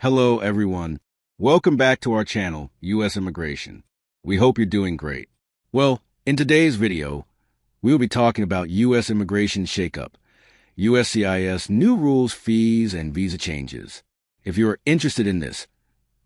Hello, everyone. Welcome back to our channel, U.S. Immigration. We hope you're doing great. Well, in today's video, we will be talking about U.S. immigration shakeup, USCIS new rules, fees, and visa changes. If you are interested in this,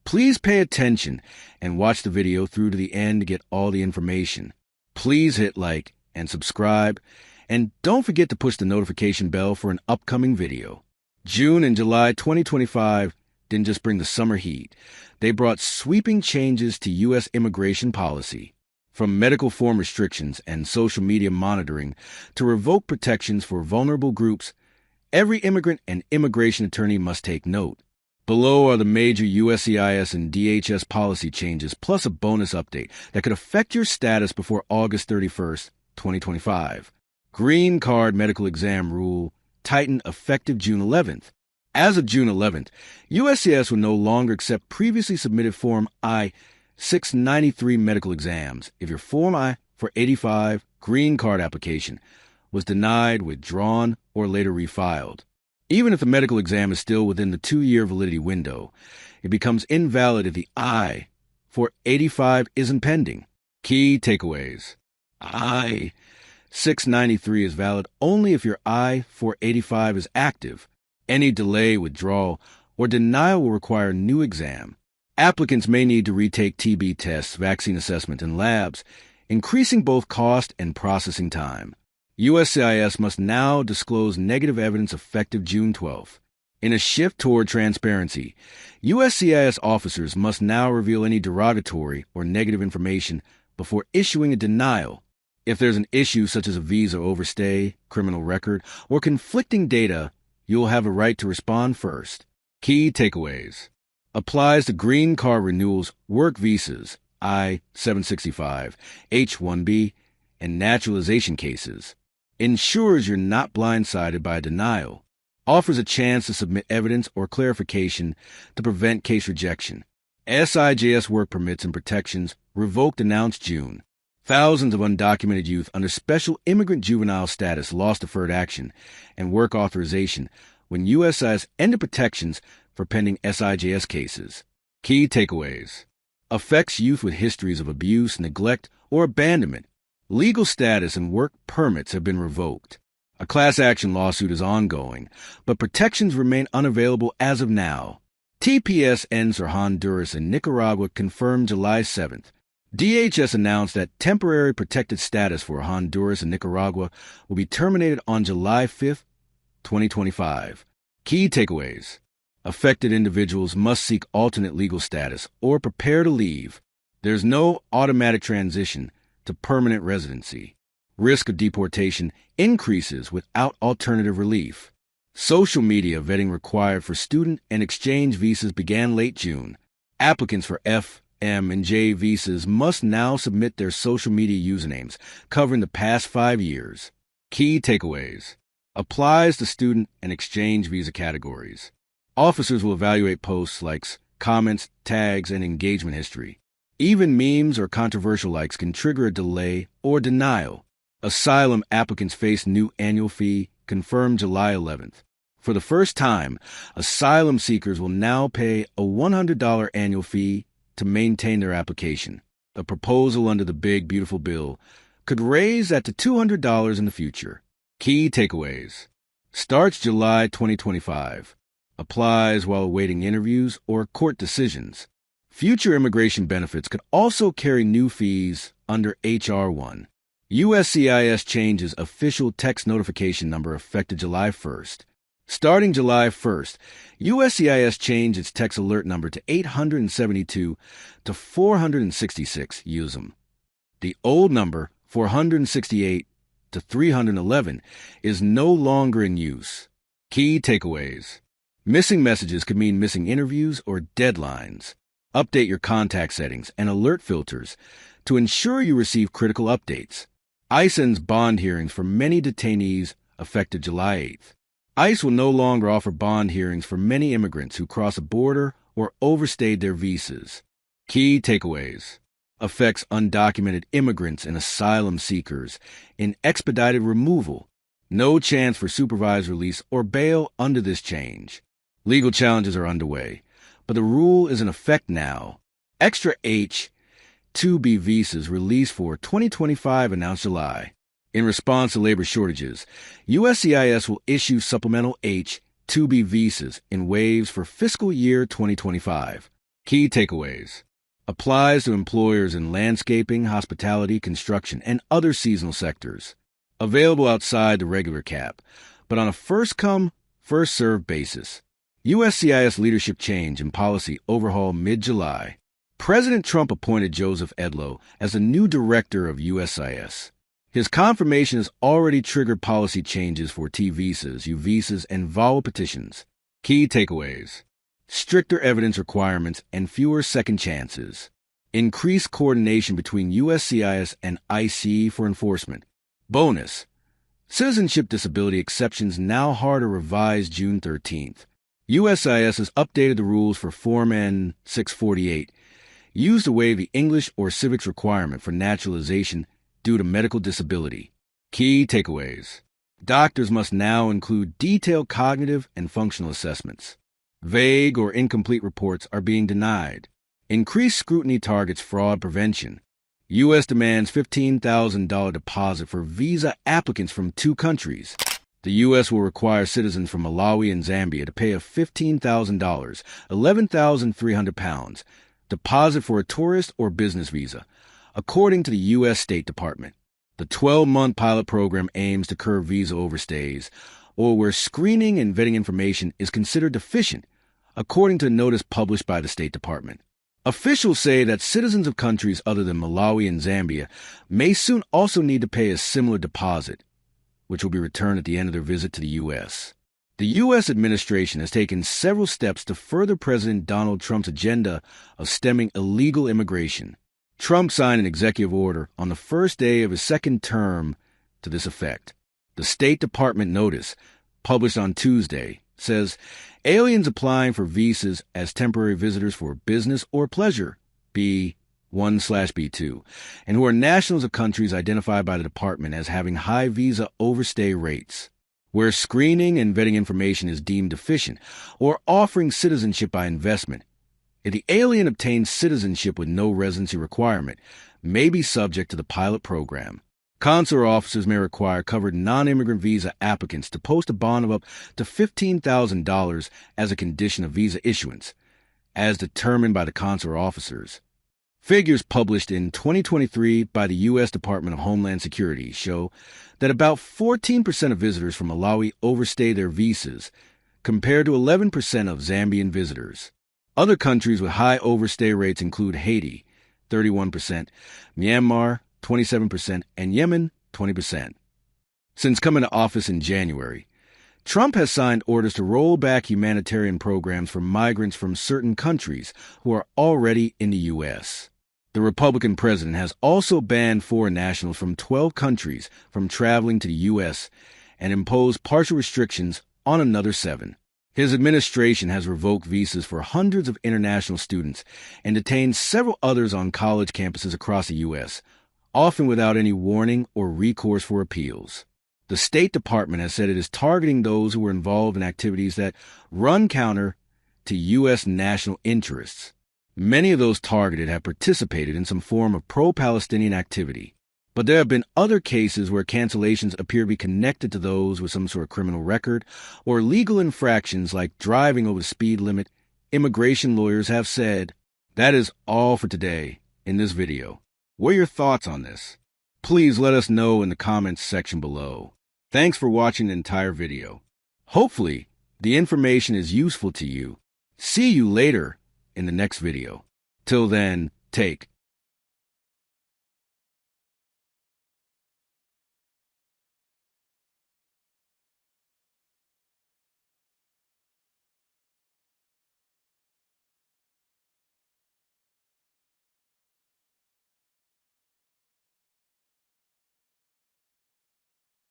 please pay attention and watch the video through to the end to get all the information. Please hit like and subscribe, and don't forget to push the notification bell for an upcoming video. June and July 2025 didn't just bring the summer heat. They brought sweeping changes to U.S. immigration policy. From medical form restrictions and social media monitoring to revoked protections for vulnerable groups, every immigrant and immigration attorney must take note. Below are the major USCIS and DHS policy changes, plus a bonus update that could affect your status before August 31st, 2025. Green Card Medical Exam Rule tightened effective June 11th. As of June 11th, USCIS will no longer accept previously submitted Form I-693 medical exams if your Form I-485 green card application was denied, withdrawn, or later refiled. Even if the medical exam is still within the 2-year validity window, it becomes invalid if the I-485 isn't pending. Key takeaways. I-693 is valid only if your I-485 is active. Any delay, withdrawal, or denial will require a new exam. Applicants may need to retake TB tests, vaccine assessment, and labs, increasing both cost and processing time. USCIS must now disclose negative evidence effective June 12th. In a shift toward transparency, USCIS officers must now reveal any derogatory or negative information before issuing a denial. If there's an issue such as a visa overstay, criminal record, or conflicting data, you'll have a right to respond first. Key takeaways. Applies to green card renewals, work visas, I-765, H-1B, and naturalization cases. Ensures you're not blindsided by a denial. Offers a chance to submit evidence or clarification to prevent case rejection. SIJS work permits and protections revoked announced June. Thousands of undocumented youth under special immigrant juvenile status lost deferred action and work authorization when USCIS ended protections for pending SIJS cases. Key takeaways. Affects youth with histories of abuse, neglect, or abandonment. Legal status and work permits have been revoked. A class action lawsuit is ongoing, but protections remain unavailable as of now. TPS ends for Honduras and Nicaragua confirmed July 7th. DHS announced that temporary protected status for Honduras and Nicaragua will be terminated on July 5th, 2025. Key takeaways. Affected individuals must seek alternate legal status or prepare to leave. There's no automatic transition to permanent residency. Risk of deportation increases without alternative relief. Social media vetting required for student and exchange visas began late June. Applicants for F, M, and J visas must now submit their social media usernames covering the past 5 years. Key takeaways. Applies to student and exchange visa categories. Officers will evaluate posts, likes, comments, tags, and engagement history. Even memes or controversial likes can trigger a delay or denial. Asylum applicants face new annual fee confirmed July 11th. For the first time, asylum seekers will now pay a $100 annual fee to maintain their application. A proposal under the Big Beautiful Bill could raise that to $200 in the future. Key takeaways. Starts July 2025. Applies while awaiting interviews or court decisions. Future immigration benefits could also carry new fees under H.R. 1. USCIS changes official text notification number effective July 1st. Starting July 1st, USCIS changed its text alert number to 872 to 466 USM. The old number, 468 to 311, is no longer in use. Key takeaways. Missing messages could mean missing interviews or deadlines. Update your contact settings and alert filters to ensure you receive critical updates. ICE ends bond hearings for many detainees effective July 8th. ICE will no longer offer bond hearings for many immigrants who cross a border or overstayed their visas. Key takeaways. Affects undocumented immigrants and asylum seekers in expedited removal. No chance for supervised release or bail under this change. Legal challenges are underway. but the rule is in effect now. Extra H-2B visas released for 2025 announced July. In response to labor shortages, USCIS will issue supplemental H-2B visas in waves for fiscal year 2025. Key takeaways. Applies to employers in landscaping, hospitality, construction, and other seasonal sectors. Available outside the regular cap, but on a first-come, first-served basis. USCIS leadership change and policy overhaul mid-July. President Trump appointed Joseph Edlow as the new director of USCIS. His confirmation has already triggered policy changes for T visas, U visas, and VAWA petitions. Key takeaways. Stricter evidence requirements and fewer second chances. Increased coordination between USCIS and IC for enforcement. Bonus. Citizenship disability exceptions now harder revised June 13th. USCIS has updated the rules for Form N-648, used to waive the English or civics requirement for naturalization due to medical disability. Key takeaways. Doctors must now include detailed cognitive and functional assessments. Vague or incomplete reports are being denied. Increased scrutiny targets fraud prevention. U.S. demands $15,000 deposit for visa applicants from 2 countries. The U.S. will require citizens from Malawi and Zambia to pay a $15,000, £11,300, deposit for a tourist or business visa, according to the U.S. State Department. The 12-month pilot program aims to curb visa overstays, or where screening and vetting information is considered deficient, according to a notice published by the State Department. Officials say that citizens of countries other than Malawi and Zambia may soon also need to pay a similar deposit, which will be returned at the end of their visit to the U.S. The U.S. administration has taken several steps to further President Donald Trump's agenda of stemming illegal immigration. Trump signed an executive order on the first day of his second term to this effect. The State Department notice, published on Tuesday, says aliens applying for visas as temporary visitors for business or pleasure, B1/B2, and who are nationals of countries identified by the department as having high visa overstay rates, where screening and vetting information is deemed deficient, or offering citizenship by investment. If the alien obtains citizenship with no residency requirement, may be subject to the pilot program. Consular officers may require covered non-immigrant visa applicants to post a bond of up to $15,000 as a condition of visa issuance, as determined by the consular officers. Figures published in 2023 by the U.S. Department of Homeland Security show that about 14% of visitors from Malawi overstay their visas, compared to 11% of Zambian visitors. Other countries with high overstay rates include Haiti, 31%, Myanmar, 27%, and Yemen, 20%. Since coming to office in January, Trump has signed orders to roll back humanitarian programs for migrants from certain countries who are already in the U.S. The Republican president has also banned foreign nationals from 12 countries from traveling to the U.S. and imposed partial restrictions on another 7. His administration has revoked visas for hundreds of international students and detained several others on college campuses across the U.S., often without any warning or recourse for appeals. The State Department has said it is targeting those who were involved in activities that run counter to U.S. national interests. Many of those targeted have participated in some form of pro-Palestinian activity. But there have been other cases where cancellations appear to be connected to those with some sort of criminal record or legal infractions like driving over the speed limit. Immigration lawyers have said. That is all for today in this video. What are your thoughts on this? Please let us know in the comments section below. Thanks for watching the entire video. Hopefully, the information is useful to you. See you later in the next video. Till then, take